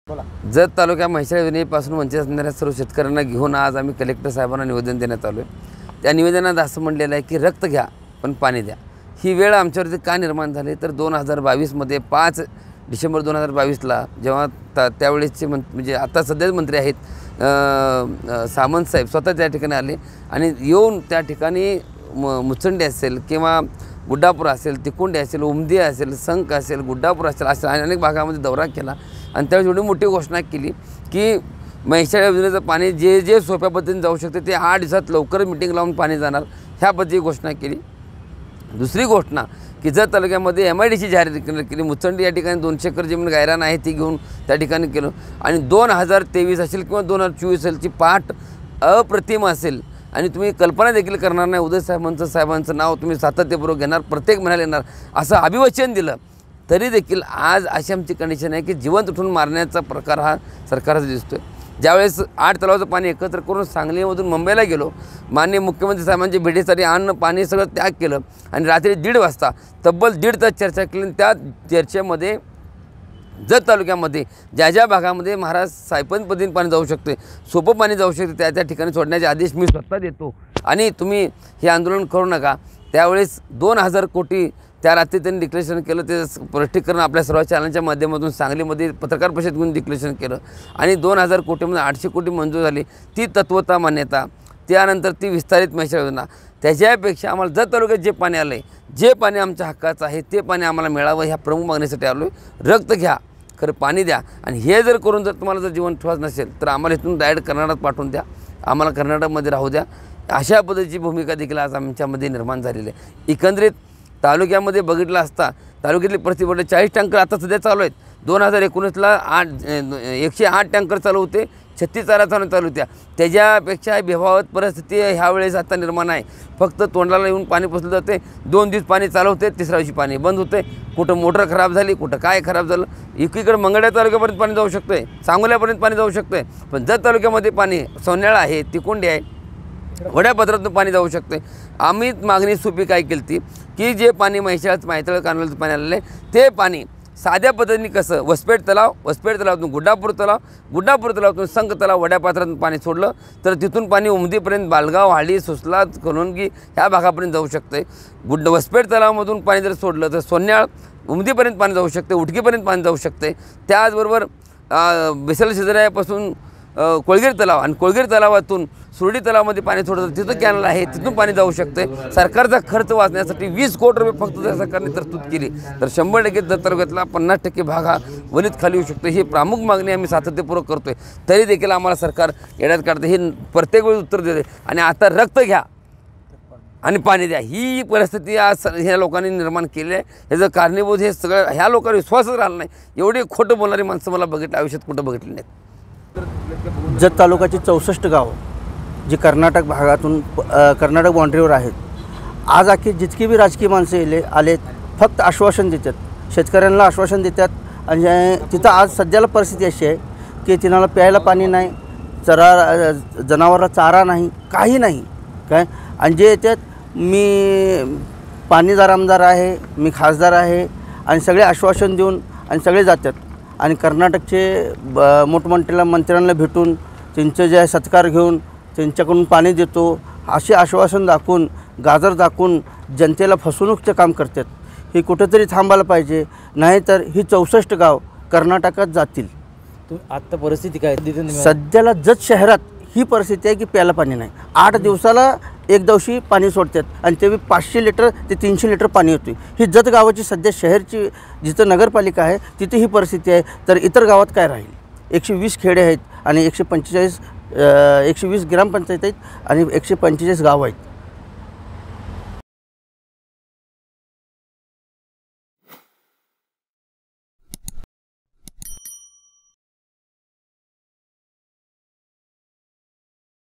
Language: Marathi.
जत तालुक्या म्हैसाळ योजनेपासून वंचित असणाऱ्या सर्व शेतकऱ्यांना घेऊन आज आम्ही कलेक्टर साहेबांना निवेदन देण्यात आलो आहे। त्या निवेदनात असं म्हटलेलं आहे की रक्त घ्या पण पाणी द्या। ही वेळ आमच्यावरती का निर्माण झाली तर 2022 मध्ये 5 डिसेंबर 2022ला जेव्हा त्यावेळेसचे म्हणजे आता सध्याच मंत्री आहेत सामंत साहेब स्वतः त्या ठिकाणी आले आणि येऊन त्या ठिकाणी मुचंडी असेल किंवा गुड्डापूर असेल, तिकोंडी असेल, उमदी असेल, संक असेल, गुड्डापूर असेल अशा अनेक भागामध्ये दौरा केला आणि त्यावेळी एवढी मोठी घोषणा केली की म्हैसाळ योजनेचं पाणी जे सोप्या पद्धतीने जाऊ शकते ते 8 दिवसात लवकर मीटिंग लावून पाणी जाणार ह्या पद्धतीची घोषणा केली। दुसरी घोषणा की जत तालुक्यामध्ये MIDC जाहीर केली। मुचंडी या ठिकाणी 200 एकर जमीन गायरान आहे ती घेऊन त्या ठिकाणी केलं आणि 2023 असेल किंवा 2024 असेलची पाठ अप्रतिम असेल आणि तुम्ही कल्पना देखील करणार नाही। उदय साहेबांचं नाव तुम्ही सातत्यपूर्वक घेणार, प्रत्येक महिन्याला येणार असं अभिवचन दिलं तरी देखील आज अशी आमची कंडिशन आहे की जिवंत उठून मारण्याचा प्रकार हा सरकारचा दिसतोय। ज्यावेळेस 8 तलावाचं पाणी एकत्र करून सांगलीमधून मुंबईला गेलो, माननीय मुख्यमंत्री साहेबांच्या भेटीसाठी अन्न पाणी सगळं त्याग केलं आणि रात्री 1:30 वाजता तब्बल 1.5 तास चर्चा केली। त्या चर्चेमध्ये जत तालुक्यामध्ये ज्या भागामध्ये महाराज सायपन पद्धतीने पाणी जाऊ शकते, सोपं पाणी जाऊ शकते त्या ठिकाणी सोडण्याचे आदेश मी स्वतः देतो आणि तुम्ही हे आंदोलन करू नका। त्यावेळेस 2000 कोटी त्या रात्री त्यांनी डिक्लेरेशन केलं, ते स्पष्टीकरण आपल्या सर्व चॅनलच्या माध्यमातून सांगलीमध्ये पत्रकार परिषद घेऊन डिक्लेरेशन केलं आणि 2000 कोटीमध्ये 800 कोटी मंजूर झाली। ती तत्वता मान्यता, त्यानंतर ती विस्तारित म्हैसाळ योजना, त्याच्यापेक्षा आम्हाला जत तालुक्यात जे पाणी आलं आहे, जे पाणी आमच्या हक्काचं आहे ते पाणी आम्हाला मिळावं ह्या प्रमुख मागणीसाठी आलो आहे। रक्त घ्या खरं पाणी द्या आणि हे जर करून जर तुम्हाला जर जीवन ठेवायचं नसेल तर आम्हाला इथून डायरेक्ट कर्नाटकात पाठवून द्या, आम्हाला कर्नाटकमध्ये राहू द्या। अशा पद्धतीची भूमिका देखील आज आमच्यामध्ये निर्माण झालेली आहे। एकंदरीत तालुक्यामध्ये बघितलं असता तालुक्यातली प्रतिवर्ष 40 टँकर आता सध्या चालू आहेत। 2019ला 108 टँकर चालू होते, 36 चालू होत्या। त्याच्यापेक्षा बेभावत परिस्थिती ह्यावेळेस आता निर्माण आहे। फक्त तोंडाला येऊन पाणी पोचलं जाते, 2 दिवस पाणी चालू होते, तिसऱ्या दिवशी पाणी बंद होते। कुठं मोटर खराब झाली, कुठं काय खराब झालं। एकीकडे मंगळ्या तालुक्यापर्यंत पाणी जाऊ शकतं आहे, सांगोल्यापर्यंत पाणी जाऊ शकतं आहे, पण जत तालुक्यामध्ये पाणी सोन्याळा आहे, तिकोंडी आहे, वड्यापत्रातून पाणी जाऊ शकते। आम्ही मागणी सोपी काय केली ती की जे पाणी म्हैसाळ कान्होलीचं पाणी आलेलं आहे ते पाणी साध्या पद्धतीने कसं वसपेठ तलावातून गुड्डापूर तलावातून संक तलाव वड्यापात्रातून पाणी सोडलं तर तिथून पाणी उमदीपर्यंत बालगाव, हाळी, सुसला, कलोनगी ह्या भागापर्यंत जाऊ शकते। वसपेठ तलावामधून पाणी जर सोडलं तर सोन्याळ उमदीपर्यंत पाणी जाऊ शकते, उटकीपर्यंत पाणी जाऊ शकते। त्याचबरोबर बेसल शेजाऱ्यापासून कोळगीर तलाव आणि कोळगीर तलावातून सुरडी तलावामध्ये पाणी सोडतं, तिथं कॅनल आहे, तिथून पाणी जाऊ शकते। सरकारचा खर्च वाचण्यासाठी 20 कोटी रुपये फक्त जर सरकारने तरतूद केली तर 100% जत तालुक्यातला 50% भाग हा वलित खाली येऊ शकतो। ही प्रमुख मागणी आम्ही सातत्यपूर्वक करतोय, तरी देखील आम्हाला सरकार येड्यात काढते, हे प्रत्येक वेळी उत्तर देते आणि आता रक्त घ्या आणि पाणी द्या ही परिस्थिती आज ह्या लोकांनी निर्माण केली आहे। याचं कारणीभूत हे सगळं ह्या लोकांवर विश्वासच राहिला नाही। एवढी खोटं बोलणारी माणसं मला बघितलं आयुष्यात कुठं बघितली नाहीत। जत तालुक्याची 64 गाव जी कर्नाटक भागातून कर्नाटक बाउंड्रीवर आहेत। आज अख्खी जितकी बी राजकीय माणसं आलेत फक्त आश्वासन देतात, शेतकऱ्यांना आश्वासन देतात आणि तिथं आज सध्याला परिस्थिती अशी आहे की तिनाला प्यायला पाणी नाही, जनावराला चारा नाही, काही नाही काय। आणि जे येतात मी पाणीदार आमदार आहे, मी खासदार आहे आणि सगळे आश्वासन देऊन आणि सगळे जातात आणि कर्नाटकचे मोठमोठ्या मंत्र्यांना भेटून त्यांचं जे सत्कार घेऊन त्यांच्याकडून पाणी देतो असे आश्वासन दाखवून गाजर दाखवून जनतेला फसवणूकचं काम करतात। हे कुठंतरी थांबायला पाहिजे, नाहीतर ही 64 गाव कर्नाटकात जातील। आत्ता परिस्थिती काय सध्याला जत शहरात ही परिस्थिती आहे की प्यायला पाणी नाही। 8 दिवसाला एक दिवशी पाणी सोडतात आणि ते 500 लिटर ते 300 लिटर पाणी होते। ही जत गावाची सध्या शहरची जिथं नगरपालिका आहे तिथे ही परिस्थिती आहे, तर इतर गावात काय राहील। 120 खेडे आहेत आणि 120 ग्रामपंचायत आहेत आणि 145 गाव आहेत।